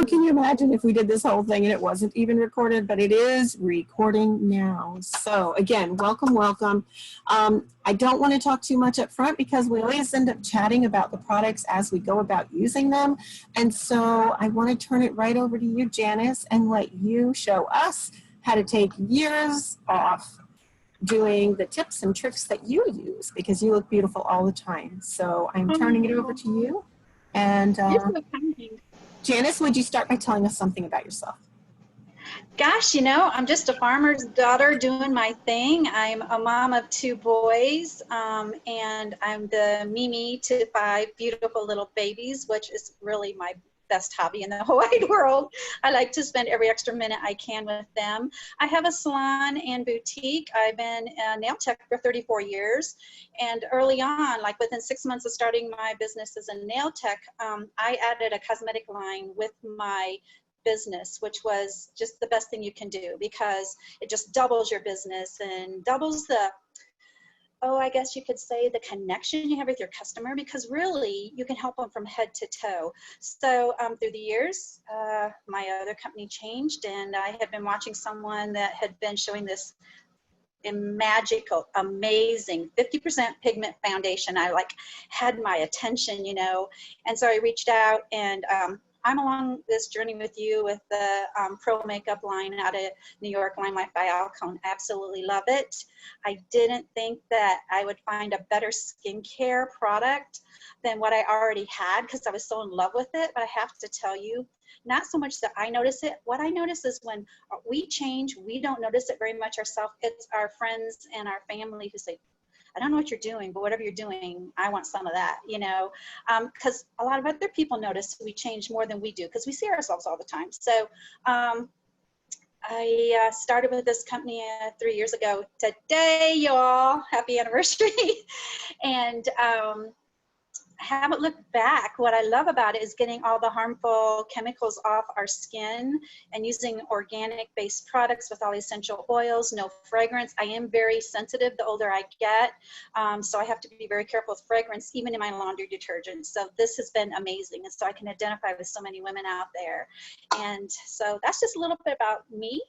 can you imagine if we did this whole thing and it wasn't even recorded, but it is recording now. So again, welcome, welcome. I don't want to talk too much up front because we always end up chatting about the products as we go about using them. And so I want to turn it right over to you, Janice, and let you show us how to take years off doing the tips and tricks that you use, because you look beautiful all the time. So I'm turning it over to you. And Janice, would you start by telling us something about yourself? Gosh, you know, I'm just a farmer's daughter doing my thing. I'm a mom of 2 boys, and I'm the Mimi to 5 beautiful little babies, which is really my best hobby in the whole wide world. I like to spend every extra minute I can with them. I have a salon and boutique. I've been a nail tech for 34 years. And early on, like within 6 months of starting my business as a nail tech, I added a cosmetic line with my business, which was just the best thing you can do, because it just doubles your business and doubles the, I guess you could say, the connection you have with your customer, because really you can help them from head to toe. So through the years, my other company changed, and I had been watching someone that had been showing this magical, amazing 50% pigment foundation. I like had my attention, you know, and so I reached out, and I'm along this journey with you with the Pro Makeup line out of New York, LimeLife by Alcone. Absolutely love it. I didn't think that I would find a better skincare product than what I already had, because I was so in love with it. But I have to tell you, not so much that I notice it. What I notice is when we change, we don't notice it very much ourselves. It's our friends and our family who say, I don't know what you're doing, but whatever you're doing, I want some of that, you know, because a lot of other people notice we change more than we do, because we see ourselves all the time. So I started with this company 3 years ago today, y'all. Happy anniversary. And I haven't looked back. What I love about it is getting all the harmful chemicals off our skin and using organic-based products with all the essential oils, no fragrance. I am very sensitive the older I get, so I have to be very careful with fragrance, even in my laundry detergent. So this has been amazing, and so I can identify with so many women out there. And so that's just a little bit about me.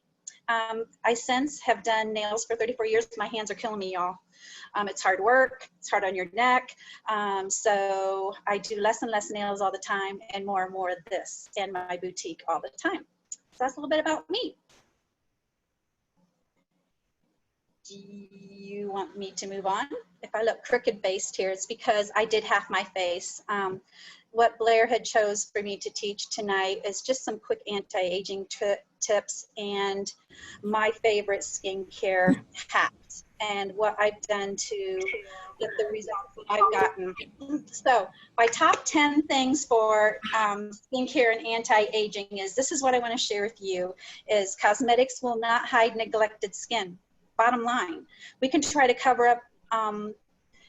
I since have done nails for 34 years. My hands are killing me, y'all. It's hard work, it's hard on your neck. So I do less and less nails all the time, and more of this and my boutique all the time. So that's a little bit about me. Do you want me to move on? If I look crooked based here, it's because I did half my face. What Blair had chose for me to teach tonight is just some quick anti-aging tips and my favorite skincare hacks and what I've done to get the results that I've gotten. So my top 10 things for skincare and anti-aging is, this is what I want to share with you, is cosmetics will not hide neglected skin. Bottom line, we can try to cover up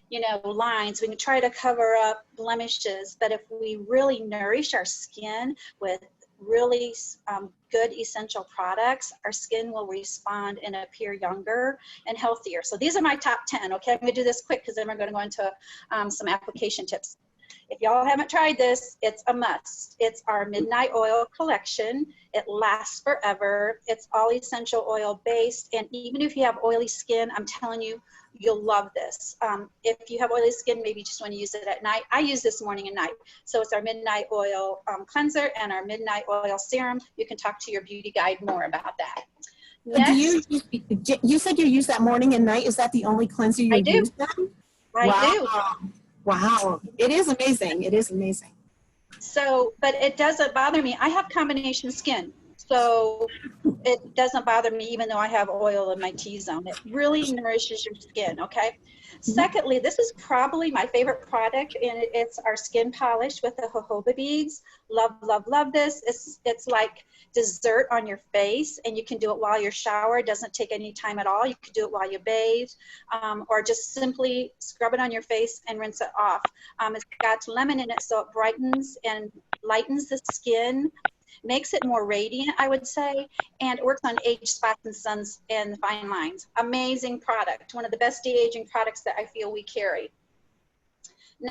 you know, lines, we can try to cover up blemishes, but if we really nourish our skin with really good essential products, our skin will respond and appear younger and healthier. So these are my top 10, okay? I'm gonna do this quick because then we're gonna go into some application tips. If y'all haven't tried this, it's a must. It's our Midnight Oil collection. It lasts forever. It's all essential oil based, and even if you have oily skin, I'm telling you, you'll love this. If you have oily skin, maybe you just want to use it at night. I use this morning and night. So it's our Midnight Oil cleanser and our Midnight Oil serum. You can talk to your beauty guide more about that. Next, You said you use that morning and night. Is that the only cleanser you use then? I do. Wow. It is amazing. It is amazing. So, but it doesn't bother me. I have combination skin. So it doesn't bother me even though I have oil in my T-zone. It really nourishes your skin, okay? Secondly, this is probably my favorite product, and it's our skin polish with the jojoba beads. Love, love, love this. It's like dessert on your face, and you can do it while you shower. It doesn't take any time at all. You can do it while you bathe, or just simply scrub it on your face and rinse it off. It's got lemon in it, so it brightens and lightens the skin, makes it more radiant, I would say, and it works on age spots and suns and fine lines. Amazing product, one of the best de-aging products that I feel we carry.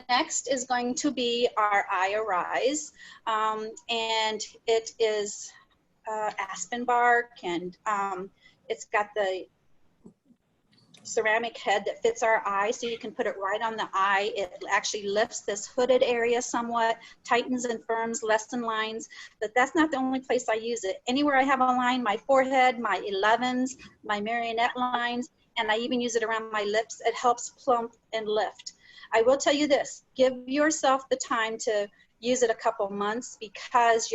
Next is going to be our Eye Arise, and it is aspen bark, and it's got the ceramic head that fits our eye, so you can put it right on the eye. It actually lifts this hooded area somewhat, tightens and firms, lessen lines, but that's not the only place I use it. Anywhere I have a line, my forehead, my 11s, my marionette lines, and I even use it around my lips. It helps plump and lift. I will tell you this, give yourself the time to use it a couple months, because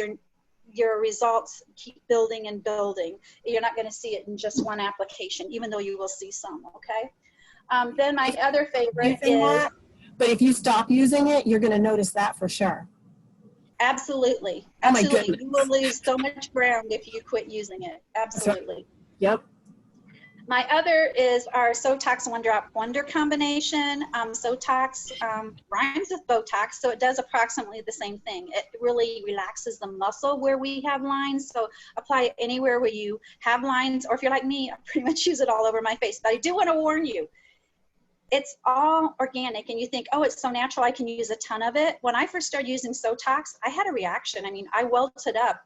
your results keep building and building. You're not going to see it in just one application, even though you will see some, okay? Then my other favorite is... But if you stop using it, you're going to notice that for sure. Absolutely. Oh my Absolutely. goodness. You will lose so much ground if you quit using it. Absolutely. Right. Yep. My other is our Sotox One Drop Wonder combination. Sotox rhymes with Botox, so it does approximately the same thing. It really relaxes the muscle where we have lines, so apply it anywhere where you have lines, or if you're like me, I pretty much use it all over my face. But I do want to warn you, it's all organic, and you think, oh, it's so natural, I can use a ton of it. When I first started using Sotox, I had a reaction. I mean, I welted up.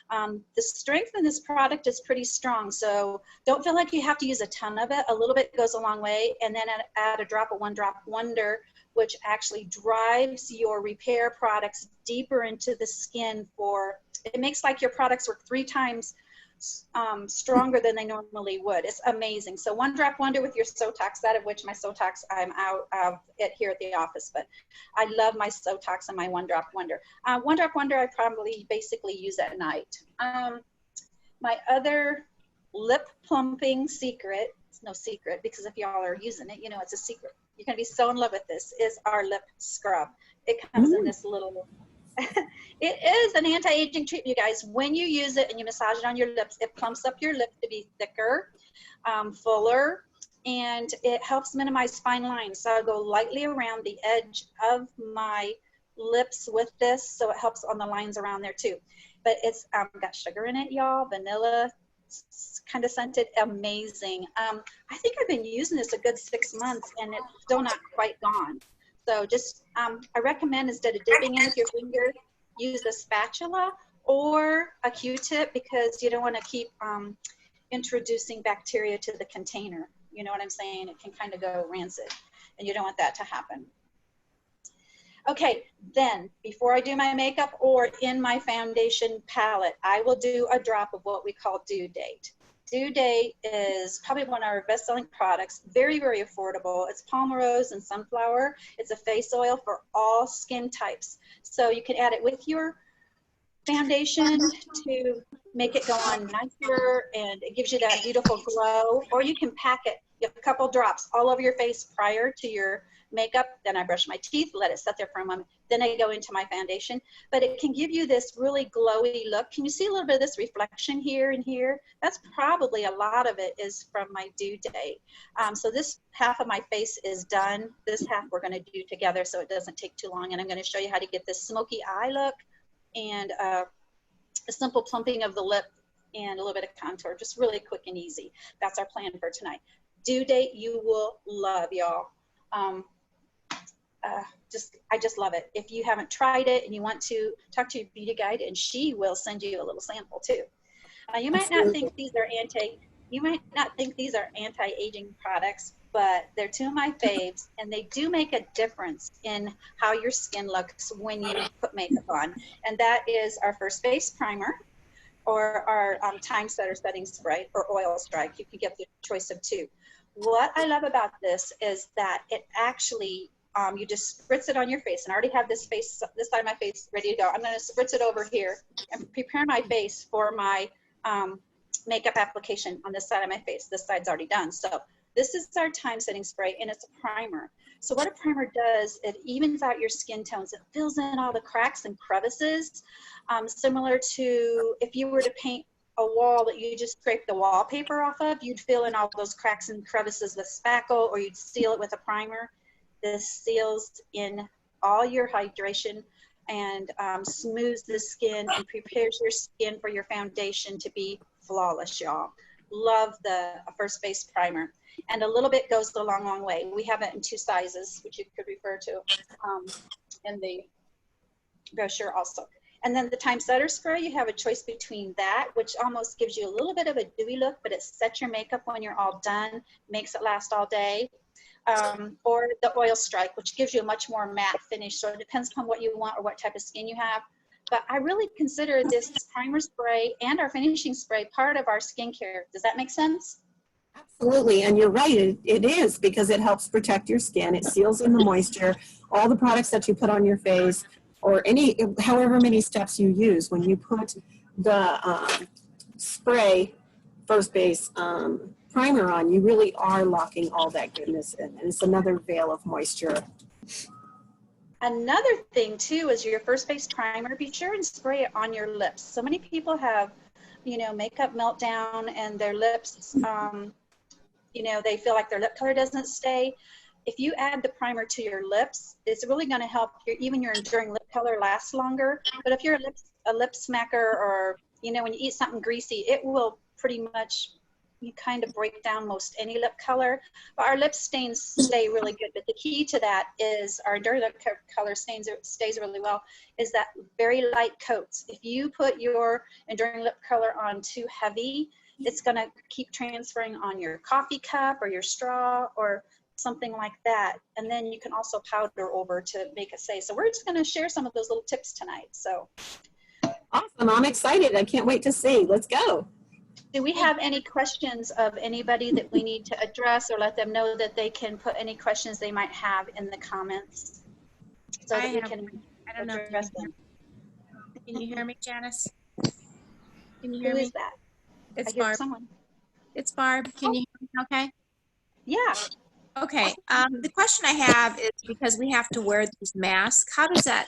The strength in this product is pretty strong, so don't feel like you have to use a ton of it. A little bit goes a long way, and then add a drop of One Drop Wonder, which actually drives your repair products deeper into the skin. It makes like your products work 3 times stronger than they normally would. It's amazing. So One Drop Wonder with your Sotox, that of which my Sotox, I'm out of it here at the office, but I love my Sotox and my One Drop Wonder. One Drop Wonder I probably basically use at night. My other lip plumping secret, it's no secret because if y'all are using it, you know it's a secret. You're going to be so in love with this, is our lip scrub. It comes in this little... It is an anti-aging treatment, you guys. When you use it and you massage it on your lips, it plumps up your lip to be thicker, fuller, and it helps minimize fine lines. So I go lightly around the edge of my lips with this, so it helps on the lines around there too. But it's got sugar in it, y'all, vanilla, kind of scented, amazing. I think I've been using this a good 6 months, and it's still not quite gone. So just, I recommend instead of dipping in with your finger, use a spatula or a Q-tip, because you don't want to keep introducing bacteria to the container. You know what I'm saying? It can kind of go rancid, and you don't want that to happen. Okay, then before I do my makeup or in my foundation palette, I will do a drop of what we call Due Date. Due Date is probably one of our best-selling products, very, very affordable. It's palmerose and sunflower. It's a face oil for all skin types. So you can add it with your foundation to make it go on nicer, and it gives you that beautiful glow. Or you can pack it, a couple drops all over your face prior to your makeup. Then I brush my teeth, let it sit there for a moment. Then I go into my foundation. But it can give you this really glowy look. Can you see a little bit of this reflection here and here? That's probably a lot of it is from my Due Date. So this half of my face is done. This half we're going to do together so it doesn't take too long. And I'm going to show you how to get this smoky eye look and a simple plumping of the lip and a little bit of contour, just really quick and easy. That's our plan for tonight. Due Date you will love, y'all. I just love it. If you haven't tried it and you want to talk to your beauty guide, and she will send you a little sample too. You might not think these are anti-aging products, but they're two of my faves, and they do make a difference in how your skin looks when you put makeup on. And that is our First Face Primer, or our Time Setter Setting Spray, or Oil Strike. You can get the choice of 2. What I love about this is that it actually, you just spritz it on your face, and I already have this side of my face ready to go. I'm going to spritz it over here and prepare my face for my makeup application on this side of my face. This side's already done. So this is our Time Setting Spray, and it's a primer. So what a primer does, it evens out your skin tones. It fills in all the cracks and crevices, similar to if you were to paint a wall that you just scrape the wallpaper off of, you'd fill in all those cracks and crevices with spackle, or you'd seal it with a primer. This seals in all your hydration and smooths the skin and prepares your skin for your foundation to be flawless, y'all. Love the First Face Primer. and a little bit goes a long, long way. We have it in 2 sizes, which you could refer to in the brochure also. And then the Time Setter Spray, you have a choice between that, which almost gives you a little bit of a dewy look, but it sets your makeup when you're all done, makes it last all day. Or the Oil Strike, which gives you a much more matte finish. So it depends on what you want or what type of skin you have. But I really consider this primer spray and our finishing spray part of our skincare. Does that make sense? Absolutely, and you're right, it is, because it helps protect your skin. It seals in the moisture. All the products that you put on your face, or however many steps you use, when you put the spray first base primer on, you really are locking all that goodness in, and it's another veil of moisture. Another thing too is your first base primer, be sure and spray it on your lips. So many people have, you know, makeup meltdown and their lips, you know, they feel like their lip color doesn't stay. If you add the primer to your lips, it's really going to help even your enduring lip color last longer. But if you're a lip smacker, or, you know, when you eat something greasy, it will pretty much, you kind of break down most any lip color. But our lip stains stay really good. But the key to that is our enduring lip color stays really well, is that very light coats. If you put your enduring lip color on too heavy, it's going to keep transferring on your coffee cup or your straw or something like that. And then you can also powder over to make it stay. So we're just going to share some of those little tips tonight. So awesome. I'm excited. I can't wait to see. Let's go. do we have any questions of anybody that we need to address, or let them know that they can put any questions they might have in the comments so that we can address them? Can you hear me, Janice? Can you hear me? Who is that? It's I hear Barb. someone. It's Barb. Can you hear me okay? Yeah. Okay. The question I have is, because we have to wear these masks, how does that,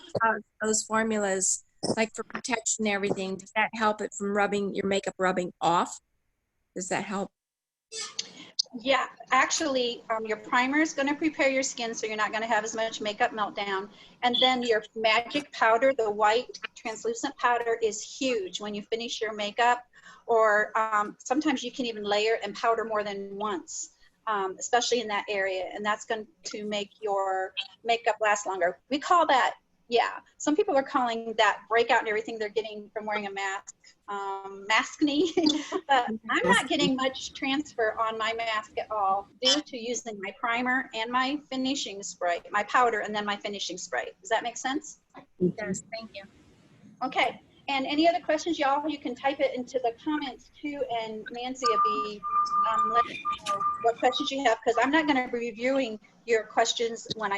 those formulas, like for protection and everything, does that help it from your makeup rubbing off? Does that help? Yeah, actually, your primer is going to prepare your skin so you're not going to have as much makeup meltdown. And then your magic powder, the white translucent powder, is huge when you finish your makeup. Or sometimes you can even layer and powder more than once, especially in that area. And that's going to make your makeup last longer. We call that, yeah, some people are calling that breakout and everything they're getting from wearing a mask, maskne. But I'm not getting much transfer on my mask at all due to using my primer and my finishing spray, my powder and then my finishing spray. Does that make sense? It does. Thank you. Okay. And any other questions, y'all, you can type it into the comments too, and Nancy will be letting you know what questions you have, because I'm not going to be reviewing your questions when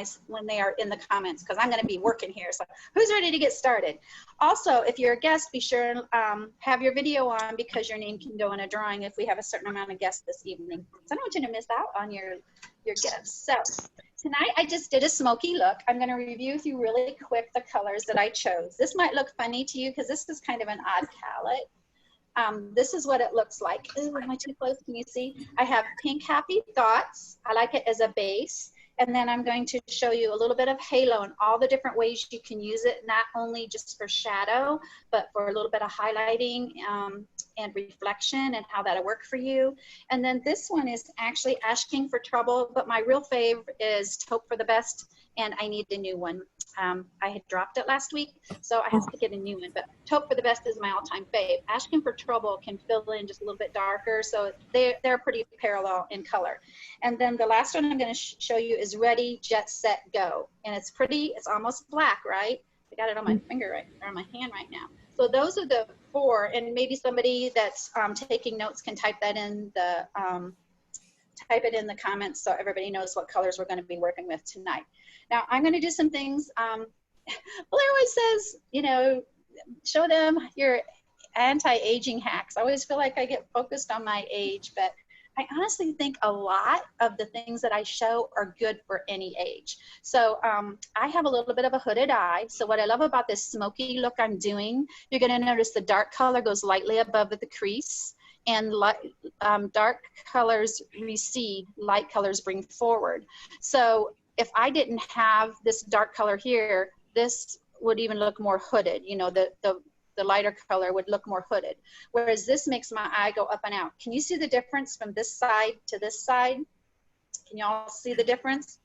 they are in the comments, because I'm going to be working here. So who's ready to get started? Also, if you're a guest, be sure and have your video on, because your name can go in a drawing if we have a certain amount of guests this evening. So I don't want you to miss out on your gifts. So tonight I just did a smoky look. I'm going to review with you really quick the colors that I chose. This might look funny to you because this is kind of an odd palette. This is what it looks like. Ooh, am I too close? Can you see? I have Pink Happy Thoughts. I like it as a base. And then I'm going to show you a little bit of halo and all the different ways you can use it, not only just for shadow, but for a little bit of highlighting and reflection, and how that'll work for you. And then this one is actually Asking for Trouble, but my real fave is Hope for the Best, and I need a new one. I had dropped it last week, so I have to get a new one, but Hope for the Best is my all-time fave. Asking for Trouble can fill in just a little bit darker, so they're pretty parallel in color. And then the last one I'm going to show you is Ready, Jet, Set, Go. And it's pretty, it's almost black, right? I got it on my finger right, or on my hand right now. So those are the 4, and maybe somebody that's taking notes can type that in the comments so everybody knows what colors we're going to be working with tonight. Now I'm going to do some things. Blair always says, you know, show them your anti-aging hacks. I always feel like I get focused on my age, but I honestly think a lot of the things that I show are good for any age. So I have a little bit of a hooded eye. So what I love about this smoky look I'm doing, you're going to notice the dark color goes lightly above the crease, and dark colors recede, light colors bring forward. So if I didn't have this dark color here, this would even look more hooded. You know, the lighter color would look more hooded. Whereas this makes my eye go up and out. Can you see the difference from this side to this side? Can y'all see the difference?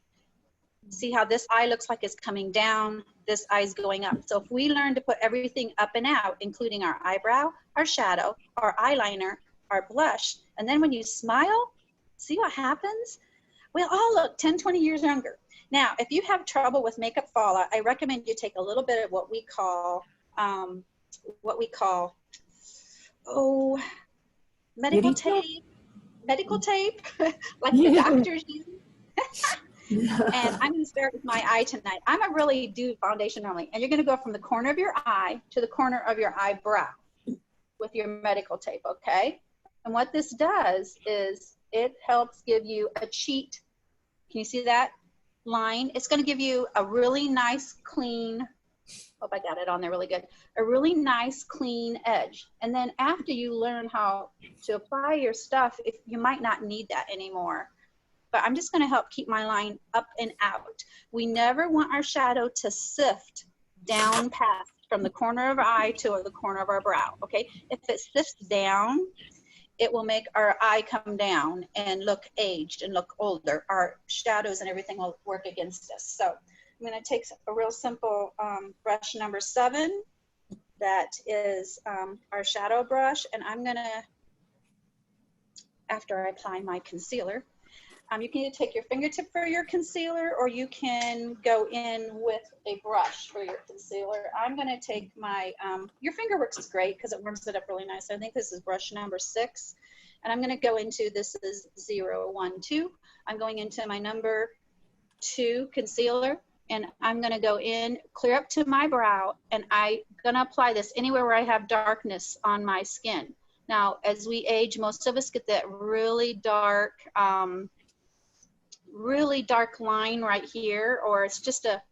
See how this eye looks like it's coming down, this eye's going up. So if we learn to put everything up and out, including our eyebrow, our shadow, our eyeliner, our blush, and then when you smile, see what happens? We'll all look 10, 20 years younger. Now, if you have trouble with makeup fallout, I recommend you take a little bit of what we call medical tape, like the doctors use. And I'm going to start with my eye tonight. I'm going to really do foundation normally. And you're going to go from the corner of your eye to the corner of your eyebrow with your medical tape, okay? And what this does is it helps give you a cheat. Can you see that line? It's going to give you a really nice, clean, hope I got it on there really good, a really nice, clean edge. And then after you learn how to apply your stuff, if you might not need that anymore. But I'm just going to help keep my line up and out. We never want our shadow to sift down past from the corner of our eye to the corner of our brow, okay? If it sifts down, it will make our eye come down and look aged and look older. Our shadows and everything will work against us. So I'm going to take a real simple brush number 7. That is our shadow brush. And I'm going to, after I apply my concealer, you can either take your fingertip for your concealer or you can go in with a brush for your concealer. I'm going to take my, your finger works great because it warms it up really nice. I think this is brush number 6. And I'm going to go into, this is 012. I'm going into my number 2 concealer. And I'm going to go in, clear up to my brow, and I'm going to apply this anywhere where I have darkness on my skin. Now, as we age, most of us get that really dark line right here, or it's just a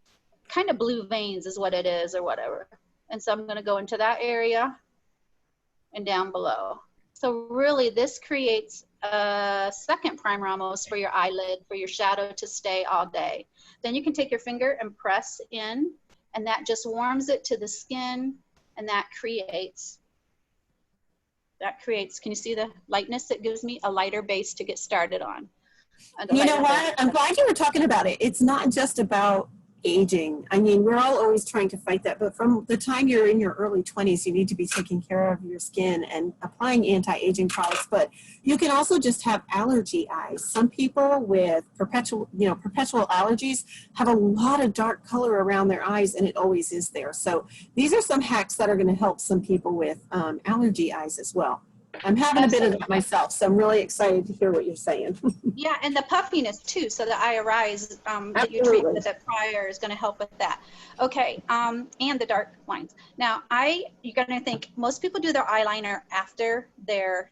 kind of blue veins is what it is or whatever. And so I'm going to go into that area and down below. So really this creates a second primer almost for your eyelid, for your shadow to stay all day. Then you can take your finger and press in, and that just warms it to the skin, and that creates, can you see the lightness? It gives me a lighter base to get started on. You know what? I'm glad you were talking about it. It's not just about aging. I mean, we're all always trying to fight that, but from the time you're in your early 20s, you need to be taking care of your skin and applying anti-aging products, but you can also just have allergy eyes. Some people with perpetual allergies have a lot of dark color around their eyes, and it always is there. So these are some hacks that are going to help some people with allergy eyes as well. I'm having a bit of that myself, so I'm really excited to hear what you're saying. Yeah, and the puffiness too. So the IRIs that you treat with it prior is going to help with that. Okay, and the dark lines. Now, you're going to think most people do their eyeliner after their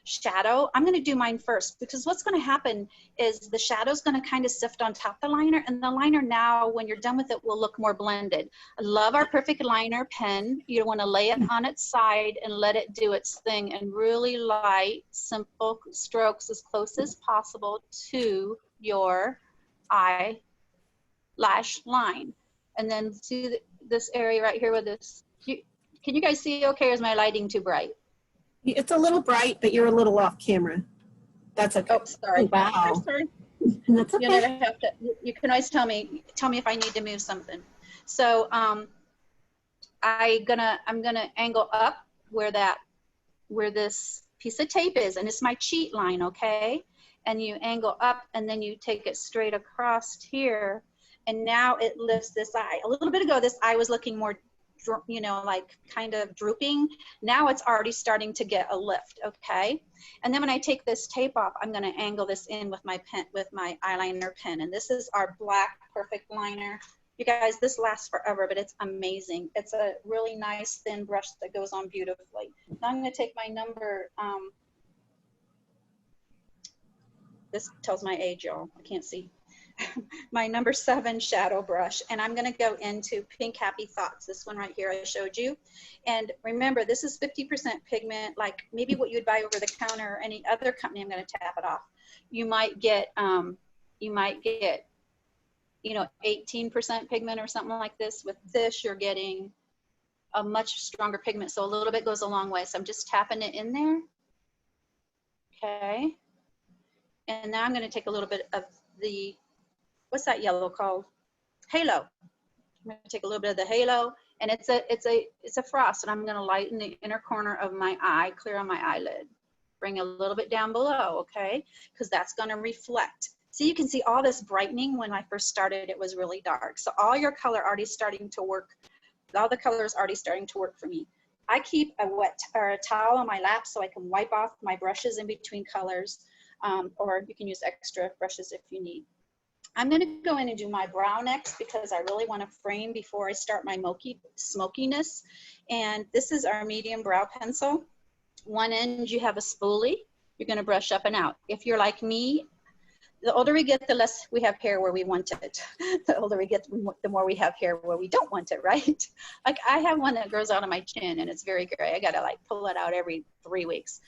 shadow. I'm going to do mine first, because what's going to happen is the shadow is going to kind of sift on top of the liner, and the liner now, when you're done with it, will look more blended. I love our Perfect Liner pen. You want to lay it on its side and let it do its thing, and really light, simple strokes as close as possible to your eyelash line. And then see this area right here with this. Can you guys see okay, or is my lighting too bright? It's a little bright, but you're a little off camera. That's okay. Oh, sorry. Oh, wow. I'm sorry. That's okay. You never have to. You can always tell me if I need to move something. So I'm gonna angle up where this piece of tape is, and it's my cheat line, okay? And you angle up, and then you take it straight across here, and now it lifts this eye. A little bit ago, this eye was looking more, you know, like kind of drooping. Now it's already starting to get a lift, okay? And then when I take this tape off, I'm going to angle this in with my pen, with my eyeliner pen. And this is our black Perfect Liner. You guys, this lasts forever, but it's amazing. It's a really nice thin brush that goes on beautifully. Now I'm going to take my number, this tells my age, y'all. I can't see. My number 7 shadow brush, and I'm going to go into Pink Happy Thoughts, this one right here I showed you. And remember, this is 50% pigment, like maybe what you'd buy over the counter or any other company. I'm going to tap it off. You might get you know, 18% pigment or something like this. With this, you're getting a much stronger pigment, so a little bit goes a long way. So I'm just tapping it in there. Okay. And now I'm going to take a little bit of the, what's that yellow called? Halo. I'm going to take a little bit of the halo, and it's a frost, and I'm going to lighten the inner corner of my eye, clear on my eyelid. Bring a little bit down below, okay? Because that's going to reflect. So you can see all this brightening. When I first started, it was really dark. So all your color already starting to work. All the colors already starting to work for me. I keep a wet or a towel on my lap so I can wipe off my brushes in between colors, or you can use extra brushes if you need. I'm going to go in and do my brow next because I really want to frame before I start my smokiness. And this is our medium brow pencil. One end you have a spoolie. You're going to brush up and out. If you're like me, the older we get, the less we have hair where we want it. The older we get, the more we have hair where we don't want it, right? Like I have one that grows out of my chin and it's very gray. I got to like pull it out every 3 weeks.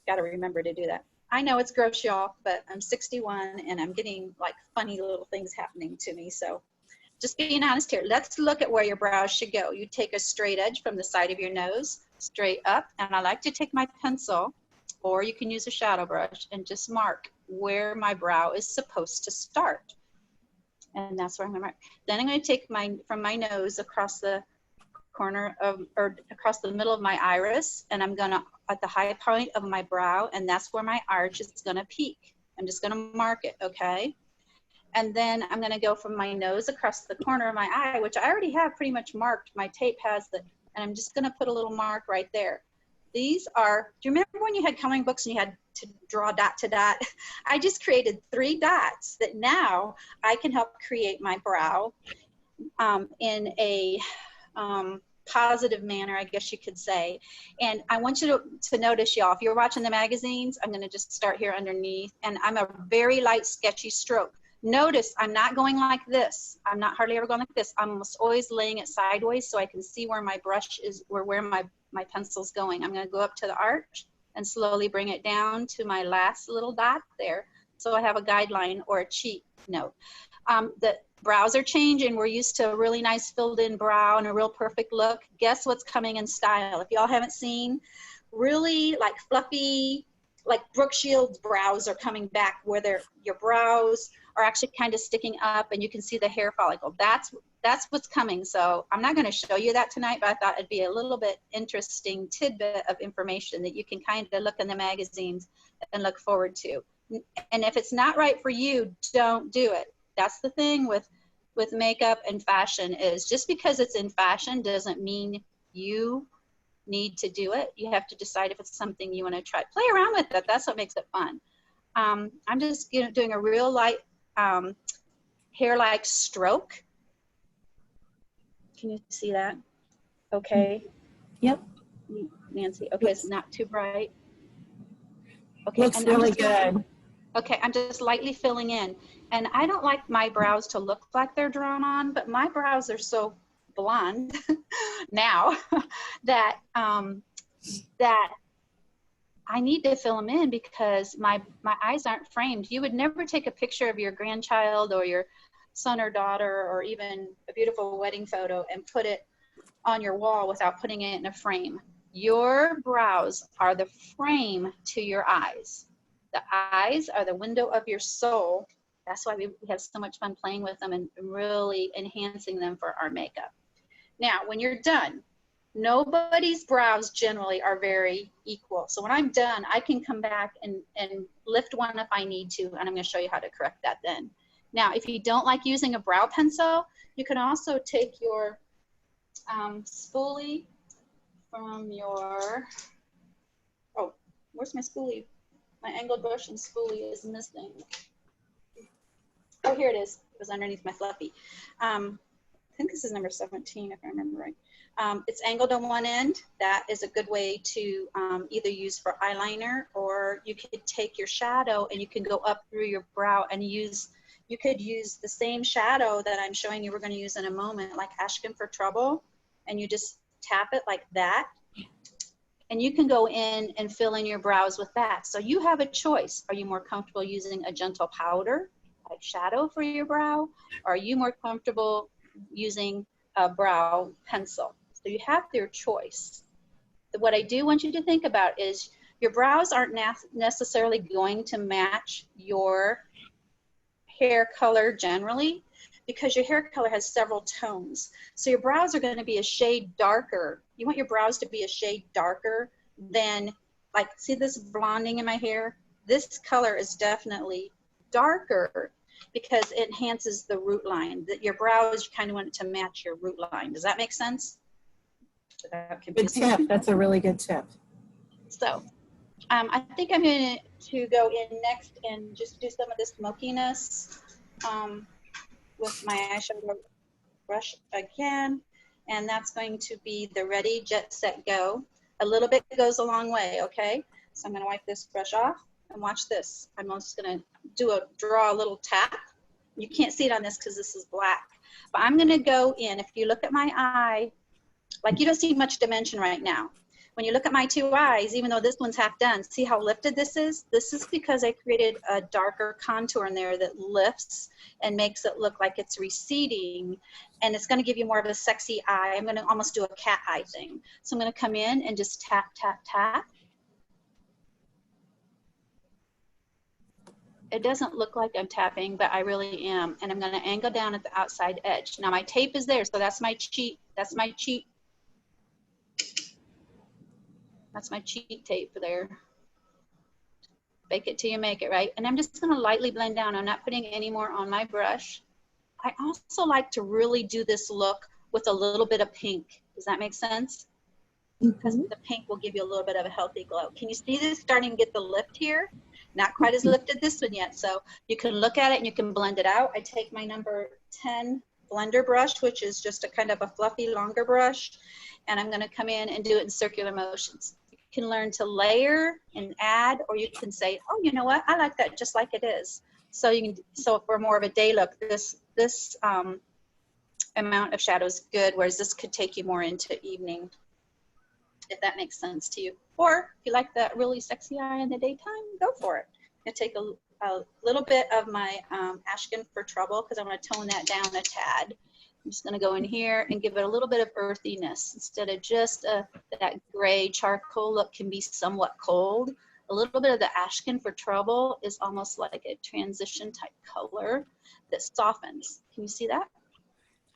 Got to remember to do that. I know it's gross, y'all, but I'm 61 and I'm getting like funny little things happening to me. So just being honest here. Let's look at where your brows should go. You take a straight edge from the side of your nose, straight up. And I like to take my pencil, or you can use a shadow brush, and just mark where my brow is supposed to start. And that's where I'm going to mark. Then I'm going to take from my nose across the corner of, or across the middle of my iris, and I'm going to, at the high point of my brow, and that's where my arch is going to peak. I'm just going to mark it, okay? And then I'm going to go from my nose across the corner of my eye, which I already have pretty much marked. My tape has the, and I'm just going to put a little mark right there. These are, do you remember when you had coloring books and you had to draw dot to dot? I just created 3 dots that now I can help create my brow in a positive manner, I guess you could say. And I want you to notice, y'all, if you're watching the magazines, I'm going to just start here underneath, and I'm a very light, sketchy stroke. Notice I'm not going like this. I'm not hardly ever going like this. I'm almost always laying it sideways so I can see where my brush is, or where my pencil's going. I'm going to go up to the arch and slowly bring it down to my last little dot there. So I have a guideline or a cheat note. The brows are changing. We're used to a really nice filled in brow and a real perfect look. Guess what's coming in style? If y'all haven't seen, really like fluffy, like Brooke Shields brows are coming back, where your brows are actually kind of sticking up and you can see the hair follicle. That's what's coming. So I'm not going to show you that tonight, but I thought it'd be a little bit interesting tidbit of information that you can kind of look in the magazines and look forward to. And if it's not right for you, don't do it. That's the thing with makeup and fashion, is just because it's in fashion doesn't mean you need to do it. You have to decide if it's something you want to try. Play around with it. That's what makes it fun. I'm just doing a real light hair-like stroke. Can you see that? Okay. Yep. Nancy. Okay, it's not too bright. Okay. Looks really good. Okay, I'm just lightly filling in. And I don't like my brows to look like they're drawn on, but my brows are so blonde now that that I need to fill them in because my eyes aren't framed. You would never take a picture of your grandchild or your son or daughter or even a beautiful wedding photo and put it on your wall without putting it in a frame. Your brows are the frame to your eyes. The eyes are the window of your soul. That's why we have so much fun playing with them and really enhancing them for our makeup. Now, when you're done, nobody's brows generally are very equal. So when I'm done, I can come back and lift one if I need to, and I'm going to show you how to correct that then. Now, if you don't like using a brow pencil, you can also take your spoolie from your, oh, where's my spoolie? My angled brush and spoolie is missing. Oh, here it is. It was underneath my fluffy. I think this is number 17, if I remember right. It's angled on one end. That is a good way to either use for eyeliner, or you could take your shadow and you can go up through your brow and use, you could use the same shadow that I'm showing you we're going to use in a moment, like Asking for Trouble, and you just tap it like that. And you can go in and fill in your brows with that. So you have a choice. Are you more comfortable using a gentle powder, like shadow for your brow? Or are you more comfortable using a brow pencil? So you have your choice. What I do want you to think about is your brows aren't necessarily going to match your hair color generally, because your hair color has several tones. So your brows are going to be a shade darker. You want your brows to be a shade darker than, like, see this blonding in my hair? This color is definitely darker because it enhances the root line. That your brows, you kind of want it to match your root line. Does that make sense? Good tip. That's a really good tip. So I think I'm going to go in next and just do some of this smokiness with my eyeshadow brush again. And that's going to be the Ready, Jet, Set, Go. A little bit goes a long way, okay? So I'm going to wipe this brush off and watch this. I'm just going to draw a little tap. You can't see it on this because this is black. But I'm going to go in. If you look at my eye, like, you don't see much dimension right now. When you look at my two eyes, even though this one's half done, see how lifted this is? This is because I created a darker contour in there that lifts and makes it look like it's receding. And it's going to give you more of a sexy eye. I'm going to almost do a cat eye thing. So I'm going to come in and just tap, tap, tap. It doesn't look like I'm tapping, but I really am. And I'm going to angle down at the outside edge. Now my tape is there, so that's my cheat. That's my cheat. That's my cheat tape there. Fake it till you make it, right? And I'm just gonna lightly blend down. I'm not putting any more on my brush. I also like to really do this look with a little bit of pink. Does that make sense? Because the pink will give you a little bit of a healthy glow. Can you see this starting to get the lift here? Not quite as lifted this one yet. So you can look at it and you can blend it out. I take my number 10 blender brush, which is just a kind of a fluffy, longer brush. And I'm gonna come in and do it in circular motions. You can learn to layer and add, or you can say, oh, you know what? I like that just like it is. So you can, so for more of a day look, this amount of shadow is good, whereas this could take you more into evening, if that makes sense to you. Or if you like that really sexy eye in the daytime, go for it. I'm gonna take a little bit of my Ashkin for Trouble, because I'm gonna tone that down a tad. I'm just gonna go in here and give it a little bit of earthiness instead of just that gray charcoal look can be somewhat cold. A little bit of the Ashkin for Trouble is almost like a transition type color that softens. Can you see that?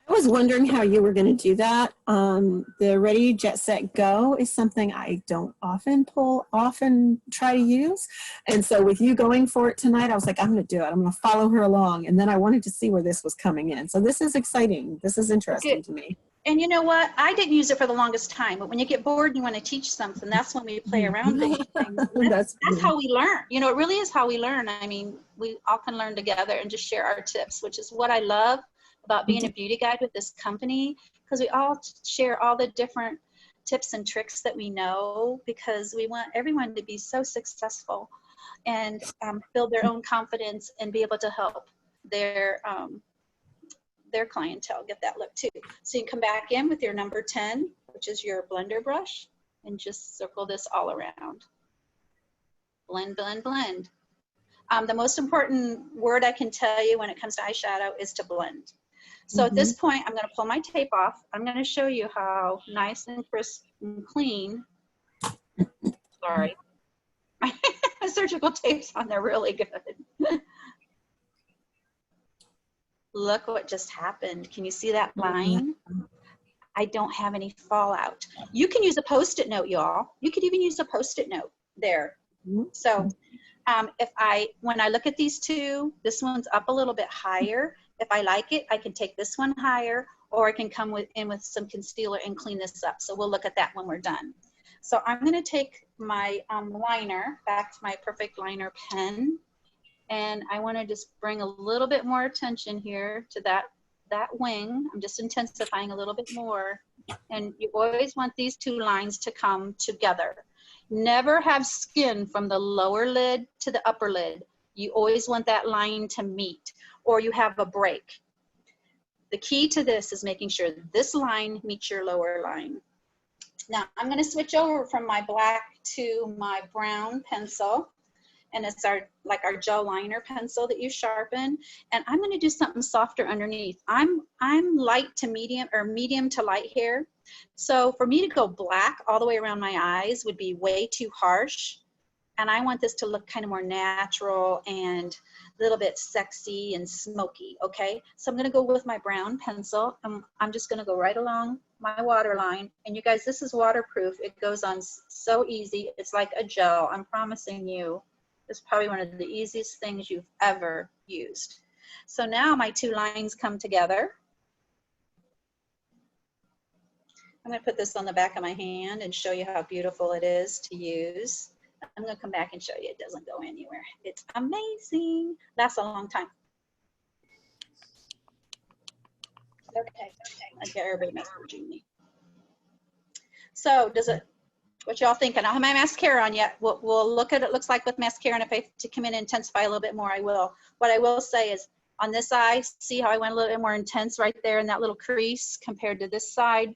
I was wondering how you were going to do that. The Ready, Jet, Set, Go is something I don't often try to use. And so with you going for it tonight, I was like, I'm going to do it. I'm going to follow her along. And then I wanted to see where this was coming in. So this is exciting. This is interesting to me. And you know what? I didn't use it for the longest time, but when you get bored and you want to teach something, that's when we play around with things. That's how we learn. You know, it really is how we learn. I mean, we all can learn together and just share our tips, which is what I love about being a beauty guide with this company, because we all share all the different tips and tricks that we know, because we want everyone to be so successful and build their own confidence and be able to help their clientele get that look too. So you can come back in with your number 10, which is your blender brush, and just circle this all around. Blend, blend, blend. The most important word I can tell you when it comes to eyeshadow is to blend. So at this point, I'm going to pull my tape off. I'm going to show you how nice and crisp and clean. Sorry. My surgical tape's on there really good. Look what just happened. Can you see that line? I don't have any fallout. You can use a Post-it note, y'all. You could even use a Post-it note there. So when I look at these two, this one's up a little bit higher. If I like it, I can take this one higher, or I can come in with some concealer and clean this up. So we'll look at that when we're done. So I'm going to take my liner, back to my Perfect Liner pen, and I want to just bring a little bit more attention here to that wing. I'm just intensifying a little bit more. And you always want these two lines to come together. Never have skin from the lower lid to the upper lid. You always want that line to meet, or you have a break. The key to this is making sure this line meets your lower line. Now I'm going to switch over from my black to my brown pencil, and it's our gel liner pencil that you sharpen, and I'm going to do something softer underneath. I'm light to medium, or medium to light hair, so for me to go black all the way around my eyes would be way too harsh. And I want this to look kind of more natural and a little bit sexy and smoky, okay? So I'm gonna go with my brown pencil. I'm just gonna go right along my waterline. And you guys, this is waterproof. It goes on so easy. It's like a gel. I'm promising you, it's probably one of the easiest things you've ever used. So now my two lines come together. I'm gonna put this on the back of my hand and show you how beautiful it is to use. I'm gonna come back and show you it doesn't go anywhere. It's amazing. Lasts a long time. Okay, I get everybody messaging me. So does it, what y'all thinking? I don't have my mascara on yet. We'll look at it looks like with mascara, and if I have to come in and intensify a little bit more, I will. What I will say is on this eye, see how I went a little bit more intense right there in that little crease compared to this side?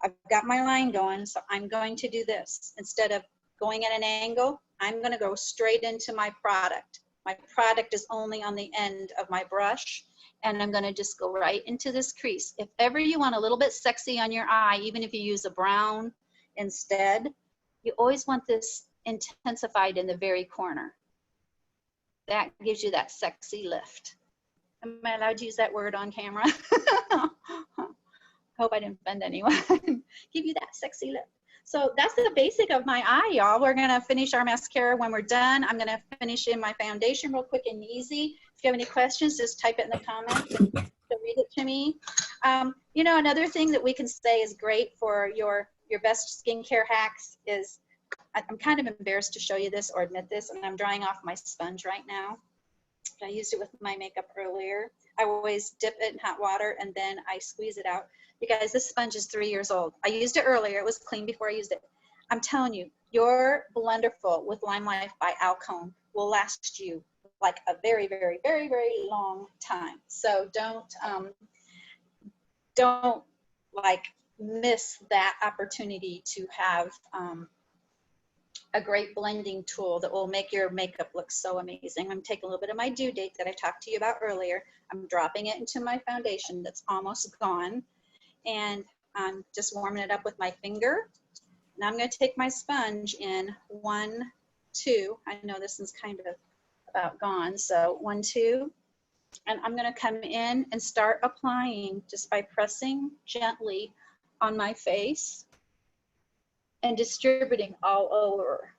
I've got my line going, so I'm going to do this. Instead of going at an angle, I'm gonna go straight into my product. My product is only on the end of my brush, and I'm gonna just go right into this crease. If ever you want a little bit sexy on your eye, even if you use a brown instead, you always want this intensified in the very corner. That gives you that sexy lift. Am I allowed to use that word on camera? Hope I didn't offend anyone. Give you that sexy lip. So that's the basic of my eye, y'all. We're gonna finish our mascara when we're done. I'm gonna finish in my foundation real quick and easy. If you have any questions, just type it in the comments and read it to me. You know, another thing that we can say is great for your best skincare hacks is, I'm kind of embarrassed to show you this or admit this, and I'm drying off my sponge right now. I used it with my makeup earlier. I always dip it in hot water and then I squeeze it out. You guys, this sponge is 3 years old. I used it earlier. It was clean before I used it. I'm telling you, your Blenderful with LimeLife by Alcone will last you like a very, very, very, very long time. So don't like miss that opportunity to have a great blending tool that will make your makeup look so amazing. I'm taking a little bit of my due date that I talked to you about earlier. I'm dropping it into my foundation that's almost gone. And I'm just warming it up with my finger. Now I'm going to take my sponge in 1, 2. I know this is kind of about gone. So 1, 2. And I'm going to come in and start applying just by pressing gently on my face and distributing all over.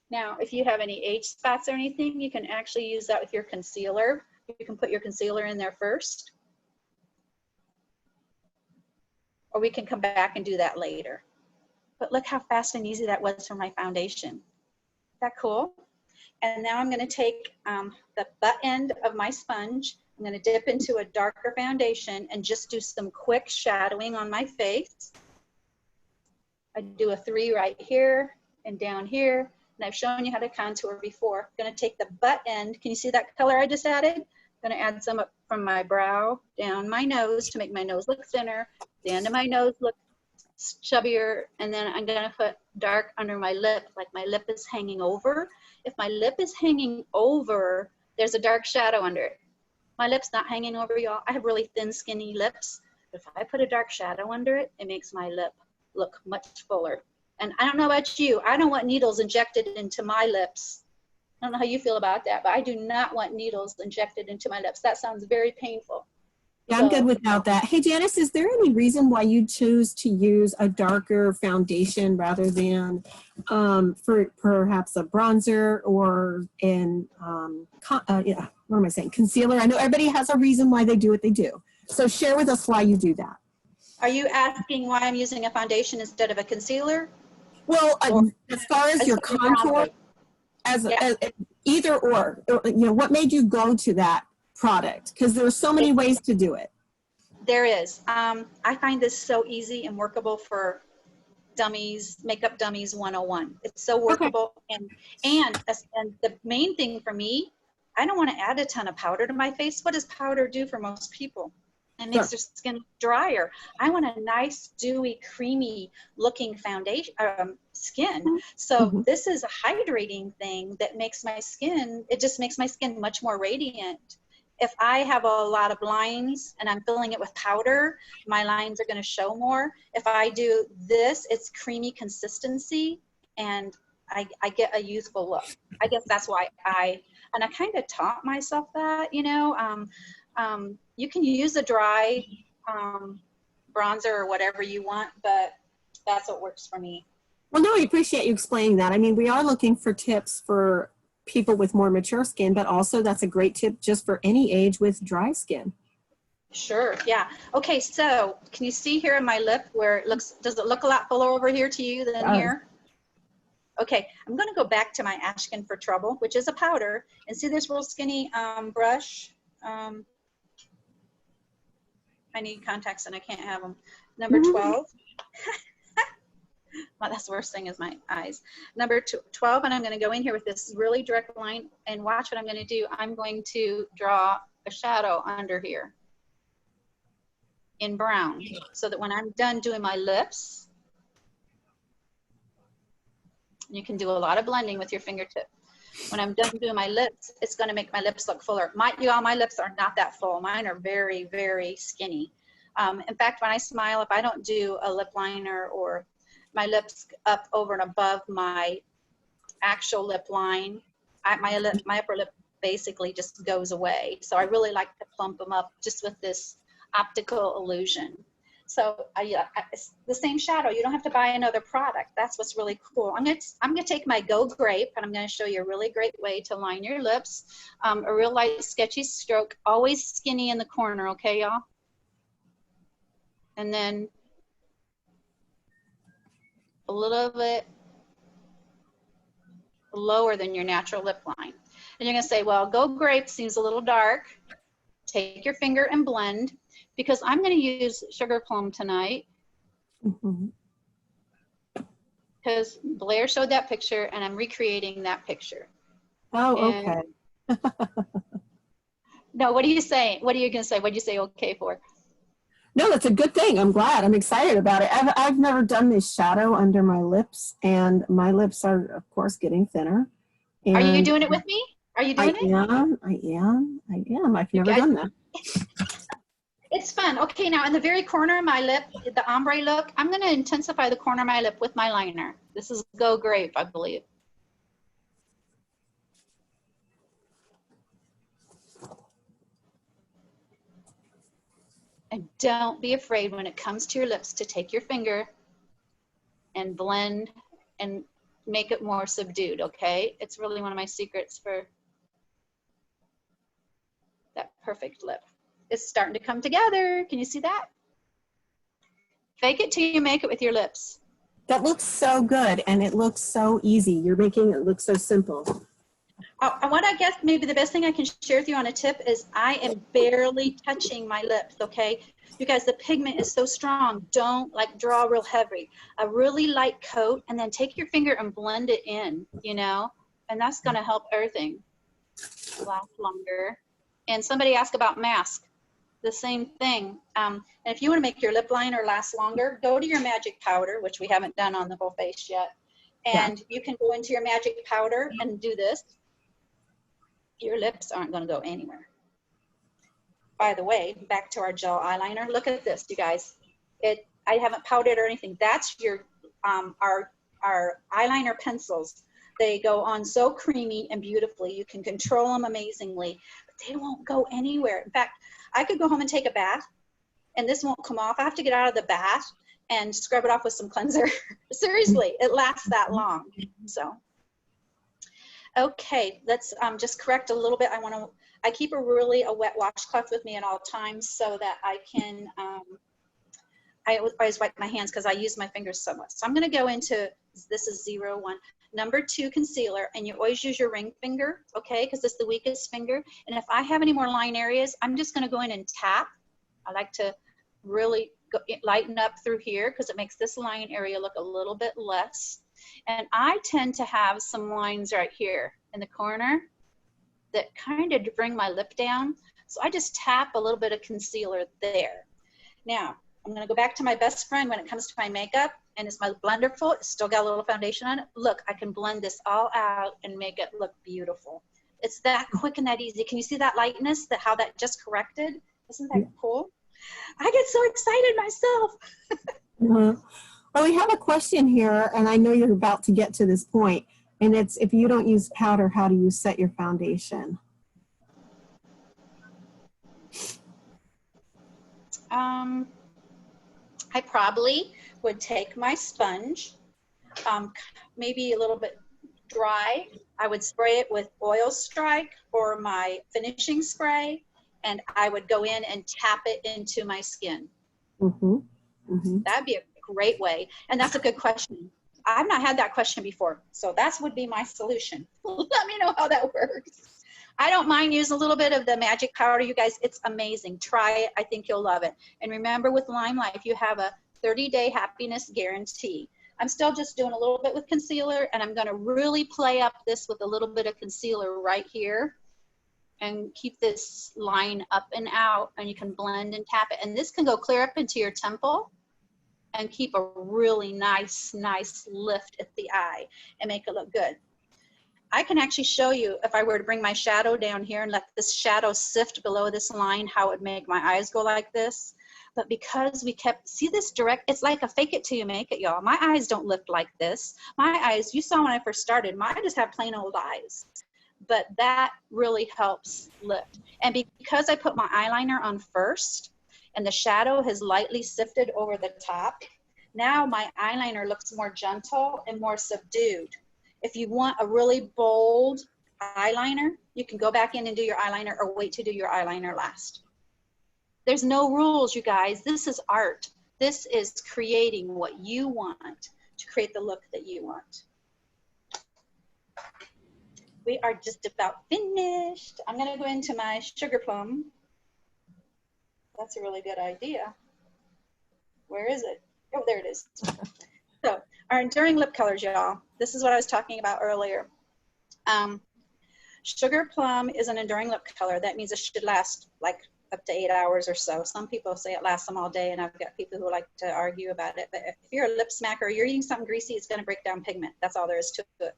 Now, if you have any age spots or anything, you can actually use that with your concealer. You can put your concealer in there first. Or we can come back and do that later. But look how fast and easy that was for my foundation. Is that cool? And now I'm gonna take the butt end of my sponge. I'm gonna dip into a darker foundation and just do some quick shadowing on my face. I do a 3 right here and down here. And I've shown you how to contour before. I'm gonna take the butt end. Can you see that color I just added? I'm gonna add some up from my brow down my nose to make my nose look thinner. The end of my nose look chubbier, and then I'm gonna put dark under my lip, like my lip is hanging over. If my lip is hanging over, there's a dark shadow under it. My lip's not hanging over, y'all. I have really thin, skinny lips. If I put a dark shadow under it, it makes my lip look much fuller. And I don't know about you, I don't want needles injected into my lips. I don't know how you feel about that, but I do not want needles injected into my lips. That sounds very painful. Yeah, I'm good without that. Hey, Janice, is there any reason why you choose to use a darker foundation rather than for perhaps a bronzer or what am I saying, concealer? I know everybody has a reason why they do what they do. So share with us why you do that. Are you asking why I'm using a foundation instead of a concealer? Well, as far as your contour, as either or, you know, what made you go to that product? Because there are so many ways to do it. There is. I find this so easy and workable for dummies, makeup dummies 101. It's so workable. Okay. And the main thing for me, I don't want to add a ton of powder to my face. What does powder do for most people? It makes their skin drier. I want a nice, dewy, creamy looking foundation, skin. So this is a hydrating thing that makes my skin, it just makes my skin much more radiant. If I have a lot of lines and I'm filling it with powder, my lines are going to show more. If I do this, it's creamy consistency, and I get a youthful look. I guess that's why I kind of taught myself that, you know, you can use a dry bronzer or whatever you want, but that's what works for me. Well, no, I appreciate you explaining that. I mean, we are looking for tips for people with more mature skin, but also that's a great tip just for any age with dry skin. Sure, yeah. Okay, so can you see here in my lip where it looks, does it look a lot fuller over here to you than here? Okay, I'm gonna go back to my Ashkin for Trouble, which is a powder, and see this real skinny brush? I need contacts and I can't have them. Number 12. Well, that's the worst thing is my eyes. Number 12, and I'm going to go in here with this really direct line and watch what I'm going to do. I'm going to draw a shadow under here in brown so that when I'm done doing my lips, you can do a lot of blending with your fingertip. When I'm done doing my lips, it's going to make my lips look fuller. Y'all, my lips are not that full. Mine are very, very skinny. In fact, when I smile, if I don't do a lip liner or my lips up over and above my actual lip line, my upper lip basically just goes away. So I really like to plump them up just with this optical illusion. So it's the same shadow. You don't have to buy another product. That's what's really cool. I'm gonna take my Go Grape and I'm gonna show you a really great way to line your lips. A real light sketchy stroke, always skinny in the corner, okay, y'all? And then a little bit lower than your natural lip line. And you're gonna say, well, Go Grape seems a little dark. Take your finger and blend, because I'm gonna use Sugar Plum tonight. Because Blair showed that picture and I'm recreating that picture. Oh, And okay. no, what are you saying? What are you gonna say? What did you say okay for? No, that's a good thing. I'm glad. I'm excited about it. I've never done this shadow under my lips, and my lips are, of course, getting thinner. And are you doing it with me? Are you doing it? I am. I've never done that. It's fun. Okay, now in the very corner of my lip, the ombre look, I'm going to intensify the corner of my lip with my liner. This is Go Grape, I believe. And don't be afraid when it comes to your lips to take your finger and blend and make it more subdued, okay? It's really one of my secrets for that perfect lip. It's starting to come together. Can you see that? Fake it till you make it with your lips. That looks so good, and it looks so easy. You're making it look so simple. What I guess maybe the best thing I can share with you on a tip is I am barely touching my lips, okay? You guys, the pigment is so strong. Don't like draw real heavy. A really light coat, and then take your finger and blend it in, you know? And that's gonna help everything last longer. And somebody asked about mask. The same thing. And if you wanna make your lip liner last longer, go to your magic powder, which we haven't done on the whole face yet. And you can go into your magic powder and do this. Your lips aren't going to go anywhere. By the way, back to our gel eyeliner. Look at this, you guys. I haven't powdered or anything. That's your our eyeliner pencils. They go on so creamy and beautifully. You can control them amazingly, but they won't go anywhere. In fact, I could go home and take a bath, and this won't come off. I have to get out of the bath and scrub it off with some cleanser. Seriously, it lasts that long. So. Okay, let's just correct a little bit. I keep a wet washcloth with me at all times so that I can, I always wipe my hands because I use my fingers so much. So I'm gonna go into, this is 01, number 2 concealer, and you always use your ring finger, okay, because it's the weakest finger. And if I have any more line areas, I'm just gonna go in and tap. I like to really lighten up through here because it makes this line area look a little bit less. And I tend to have some lines right here in the corner that kind of bring my lip down. So I just tap a little bit of concealer there. Now, I'm gonna go back to my best friend when it comes to my makeup, and it's my blender full. It's still got a little foundation on it. Look, I can blend this all out and make it look beautiful. It's that quick and that easy. Can you see that lightness, how that just corrected? Isn't that cool? I get so excited myself. Well, we have a question here, and I know you're about to get to this point. And it's, if you don't use powder, how do you set your foundation? I probably would take my sponge, maybe a little bit dry. I would spray it with Oil Strike or my finishing spray, and I would go in and tap it into my skin. Mm-hmm. Mm-hmm. That'd be a great way. And that's a good question. I've not had that question before, so that would be my solution. Let me know how that works. I don't mind using a little bit of the magic powder, you guys. It's amazing. Try it. I think you'll love it. And remember, with LimeLife, you have a 30-day happiness guarantee. I'm still just doing a little bit with concealer, and I'm going to really play up this with a little bit of concealer right here and keep this line up and out, and you can blend and tap it. And this can go clear up into your temple and keep a really nice lift at the eye and make it look good. I can actually show you, if I were to bring my shadow down here and let this shadow sift below this line, how it would make my eyes go like this. But because we kept, see this direct, it's like a fake it till you make it, y'all. My eyes don't lift like this. My eyes, you saw when I first started, mine just have plain old eyes. But that really helps lift. And because I put my eyeliner on first and the shadow has lightly sifted over the top, now my eyeliner looks more gentle and more subdued. If you want a really bold eyeliner, you can go back in and do your eyeliner or wait to do your eyeliner last. There's no rules, you guys. This is art. This is creating what you want to create the look that you want. We are just about finished. I'm going to go into my sugar plum. That's a really good idea. Where is it? Oh, there it is. So, our enduring lip colors, y'all. This is what I was talking about earlier. Sugar plum is an enduring lip color. That means it should last like up to 8 hours or so. Some people say it lasts them all day, and I've got people who like to argue about it. But if you're a lip smacker, you're eating something greasy, it's going to break down pigment. That's all there is to it.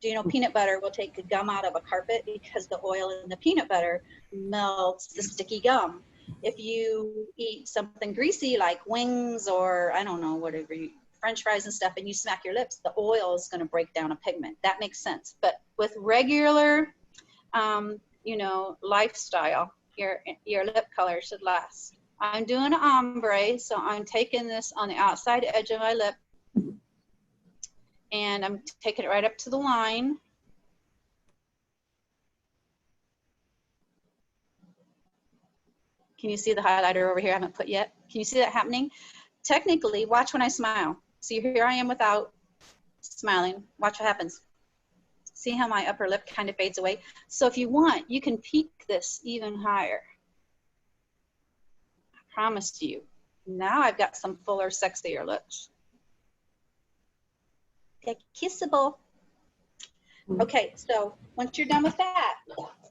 Do you know peanut butter will take the gum out of a carpet because the oil in the peanut butter melts the sticky gum? If you eat something greasy like wings or I don't know, whatever, French fries and stuff, and you smack your lips, the oil is going to break down a pigment. That makes sense. But with regular, you know, lifestyle, your lip color should last. I'm doing an ombre, so I'm taking this on the outside edge of my lip, and I'm taking it right up to the line. Can you see the highlighter over here I haven't put yet? Can you see that happening? Technically, watch when I smile. See, here I am without smiling. Watch what happens. See how my upper lip kind of fades away? So if you want, you can peak this even higher. I promise you. Now I've got some fuller, sexier lips. They're kissable. Okay, so once you're done with that,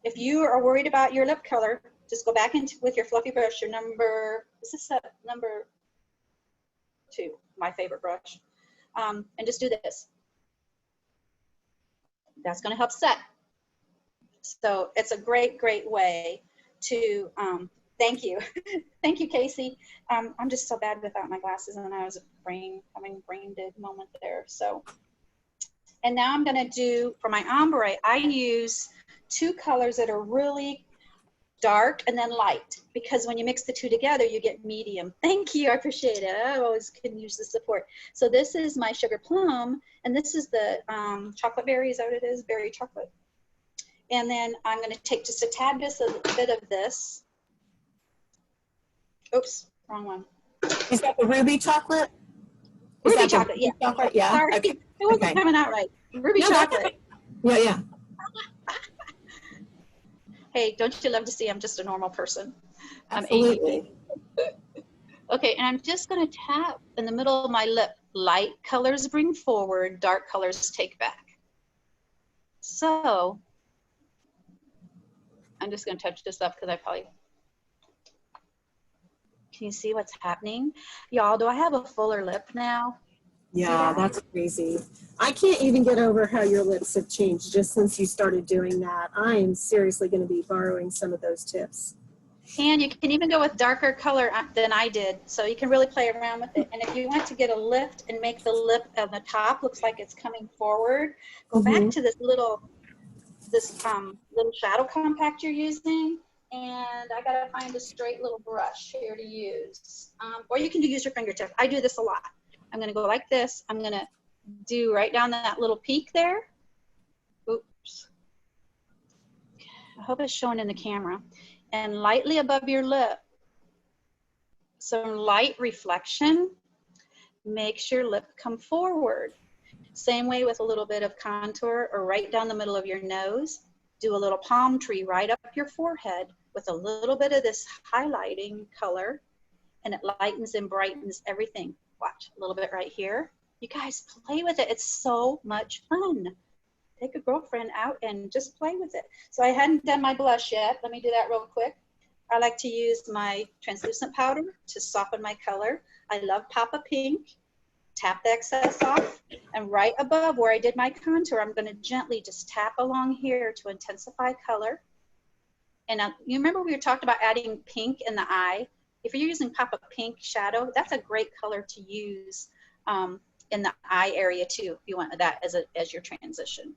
if you are worried about your lip color, just go back into with your fluffy brush, your number, this is number 2, my favorite brush, and just do this. That's going to help set. So it's a great way to, thank you. Thank you, Casey. I'm just so bad without my glasses, and I was having brain dead moment there. So, and now I'm going to do, for my ombre, I use 2 colors that are really dark and then light, because when you mix the 2 together, you get medium. Thank you, I appreciate it. I always can use the support. So this is my sugar plum, and this is the chocolate berry, is that what it is? Berry chocolate. And then I'm going to take just a tad bit of this. Oops, wrong one. Is that the ruby chocolate? Ruby chocolate, yeah. Chocolate? Yeah. Sorry, Okay. it wasn't coming out right. Ruby chocolate. Yeah. Hey, don't you love to see I'm just a normal person? Absolutely. I'm 80. Okay, and I'm just going to tap in the middle of my lip. Light colors bring forward, dark colors take back. So I'm just going to touch this up because I probably, can you see what's happening? Y'all, do I have a fuller lip now? Yeah, that's crazy. I can't even get over how your lips have changed just since you started doing that. I am seriously going to be borrowing some of those tips. And you can even go with darker color than I did. So you can really play around with it. And if you want to get a lift and make the lip on the top looks like it's coming forward, go back to this little shadow compact you're using. And I gotta find a straight little brush here to use. Or you can use your fingertip. I do this a lot. I'm gonna go like this. I'm gonna do right down that little peak there. Oops. I hope it's showing in the camera. And lightly above your lip, some light reflection makes your lip come forward. Same way with a little bit of contour or right down the middle of your nose. Do a little palm tree right up your forehead with a little bit of this highlighting color, and it lightens and brightens everything. Watch, a little bit right here. You guys play with it. It's so much fun. Take a girlfriend out and just play with it. So I hadn't done my blush yet. Let me do that real quick. I like to use my translucent powder to soften my color. I love Papa Pink. Tap the excess off. And right above where I did my contour, I'm gonna gently just tap along here to intensify color. And you remember we were talking about adding pink in the eye? If you're using Papa Pink shadow, that's a great color to use in the eye area too, if you want that as your transition.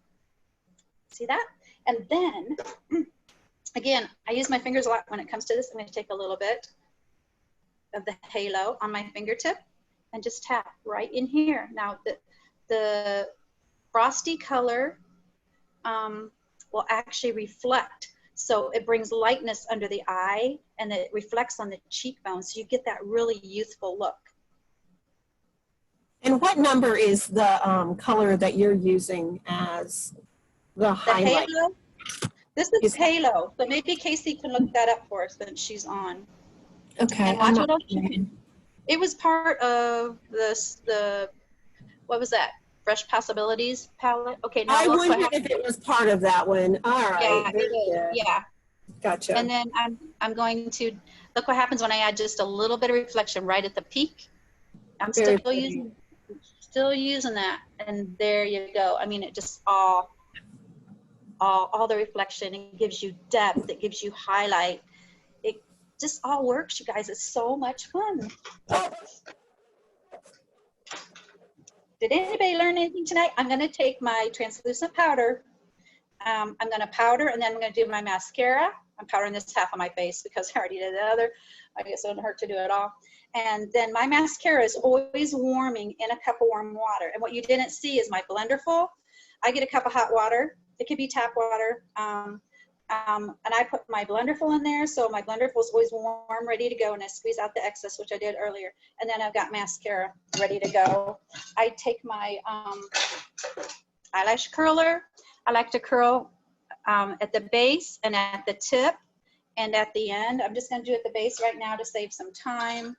See that? And then, again, I use my fingers a lot when it comes to this. I'm going to take a little bit of the halo on my fingertip and just tap right in here. Now, the frosty color will actually reflect. So it brings lightness under the eye and it reflects on the cheekbones. So you get that really youthful look. And what number is the color that you're using as the highlight? Halo? This is Halo. So maybe Casey can look that up for us since she's on. Okay. And watch what it was part of the what was that? Fresh Possibilities palette. Okay, now I wondered if it was part of that one. All right. Yeah, it is. Yeah. Gotcha. And then I'm going to look what happens when I add just a little bit of reflection right at the peak. I'm still using that, and there you go. I mean, it just all the reflection. It gives you depth. It gives you highlight. It just all works, you guys. It's so much fun. Did anybody learn anything tonight? I'm going to take my translucent powder. I'm going to powder, and then I'm going to do my mascara. I'm powdering this half of my face because I already did the other. I guess it wouldn't hurt to do it all. And then my mascara is always warming in a cup of warm water. And what you didn't see is my blender full. I get a cup of hot water. It could be tap water. And I put my blender full in there. So my blender full is always warm, ready to go. And I squeeze out the excess, which I did earlier. And then I've got mascara ready to go. I take my eyelash curler. I like to curl at the base and at the tip and at the end. I'm just going to do it at the base right now to save some time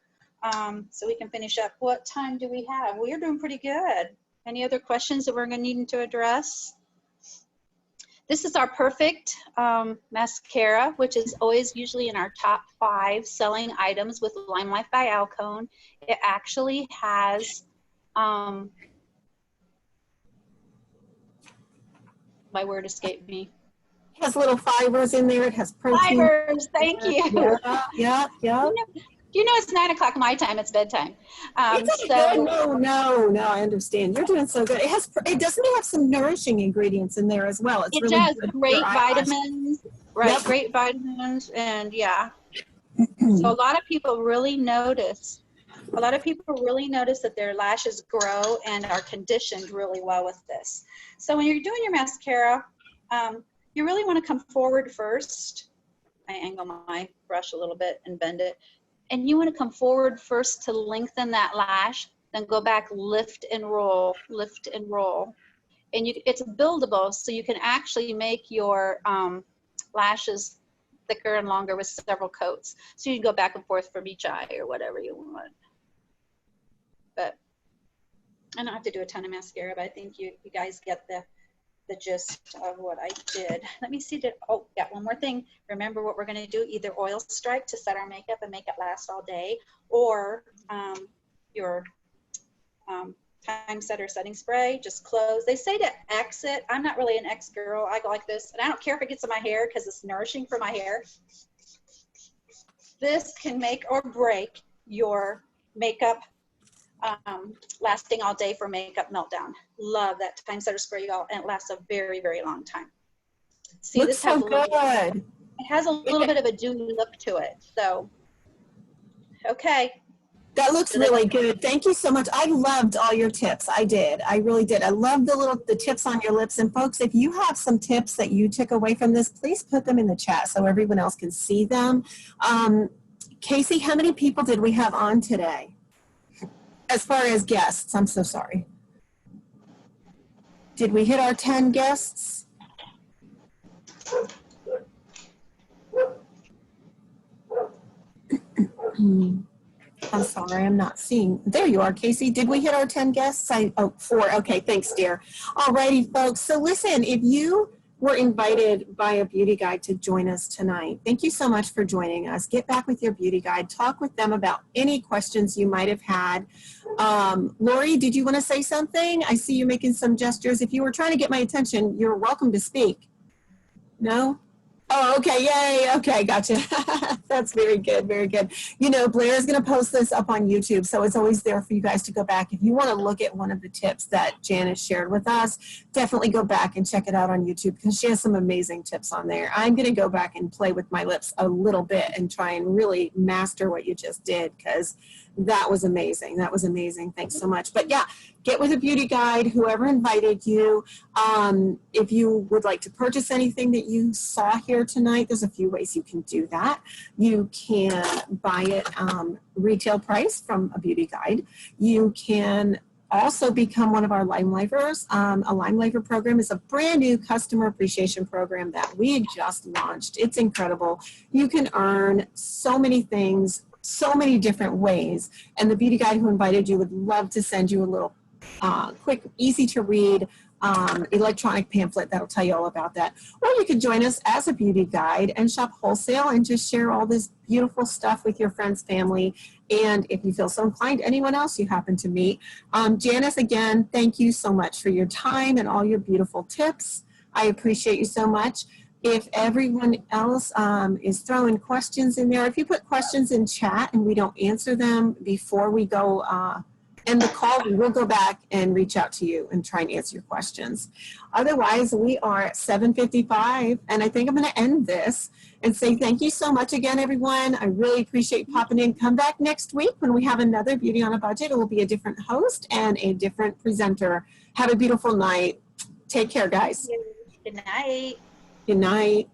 so we can finish up. What time do we have? We're doing pretty good. Any other questions that we're going to need to address? This is our perfect mascara, which is always usually in our top 5 selling items with LimeLife by Alcone. It actually has my word escaped me. It has little fibers in there. It has protein. Fibers, thank you. Yeah. You know it's 9 o'clock my time. It's bedtime. It's good. No, I understand. You're doing so good. It doesn't have some nourishing ingredients in there as well. It's really does. Good great vitamins, right? Yep. Great vitamins, and yeah. So a lot of people really notice. A lot of people really notice that their lashes grow and are conditioned really well with this. So when you're doing your mascara, you really want to come forward first. I angle my brush a little bit and bend it. And you want to come forward first to lengthen that lash, then go back, lift and roll, lift and roll. And it's buildable, so you can actually make your lashes thicker and longer with several coats. So you can go back and forth from each eye or whatever you want. But I don't have to do a ton of mascara, but I think you guys get the gist of what I did. Let me see. Oh, yeah, one more thing. Remember what we're going to do, either oil strike to set our makeup and make it last all day, or your time setter setting spray. Just close. They say to exit. I'm not really an X girl. I go like this, and I don't care if it gets in my hair because it's nourishing for my hair. This can make or break your makeup lasting all day for makeup meltdown. Love that time setter spray, y'all, and it lasts a very, very long time. See, Looks this has so a little, good. it has a little bit of a dewy look to it. So, okay. That looks really good. Thank you so much. I loved all your tips. I did. I really did. I love the tips on your lips. And folks, if you have some tips that you took away from this, please put them in the chat so everyone else can see them. Casey, how many people did we have on today? As far as guests, I'm so sorry. Did we hit our 10 guests? I'm sorry, I'm not seeing. There you are, Casey. Did we hit our 10 guests? 4. Okay, thanks, dear. All righty, folks. So listen, if you were invited by a beauty guide to join us tonight, thank you so much for joining us. Get back with your beauty guide. Talk with them about any questions you might have had. Lori, did you want to say something? I see you making some gestures. If you were trying to get my attention, you're welcome to speak. No? Oh, okay. Yay. Okay. Gotcha. That's very good. Very good. You know, Blair is going to post this up on YouTube, so it's always there for you guys to go back. If you want to look at one of the tips that Janice shared with us, definitely go back and check it out on YouTube because she has some amazing tips on there. I'm going to go back and play with my lips a little bit and try and really master what you just did because that was amazing. That was amazing. Thanks so much. But yeah, get with a beauty guide, whoever invited you. If you would like to purchase anything that you saw here tonight, there's a few ways you can do that. You can buy it retail price from a beauty guide. You can also become one of our LimeLifers. A LimeLifer program is a brand new customer appreciation program that we just launched. It's incredible. You can earn so many things, so many different ways. And the beauty guide who invited you would love to send you a little quick, easy to read electronic pamphlet that'll tell you all about that. Or you could join us as a beauty guide and shop wholesale and just share all this beautiful stuff with your friends, family, and if you feel so inclined, anyone else you happen to meet. Janice, again, thank you so much for your time and all your beautiful tips. I appreciate you so much. If everyone else is throwing questions in there, if you put questions in chat and we don't answer them before we go end the call, we will go back and reach out to you and try and answer your questions. Otherwise, we are at 7:55, and I think I'm going to end this and say thank you so much again, everyone. I really appreciate you popping in. Come back next week when we have another Beauty on a Budget. It will be a different host and a different presenter. Have a beautiful night. Take care, guys. Good night. Good night.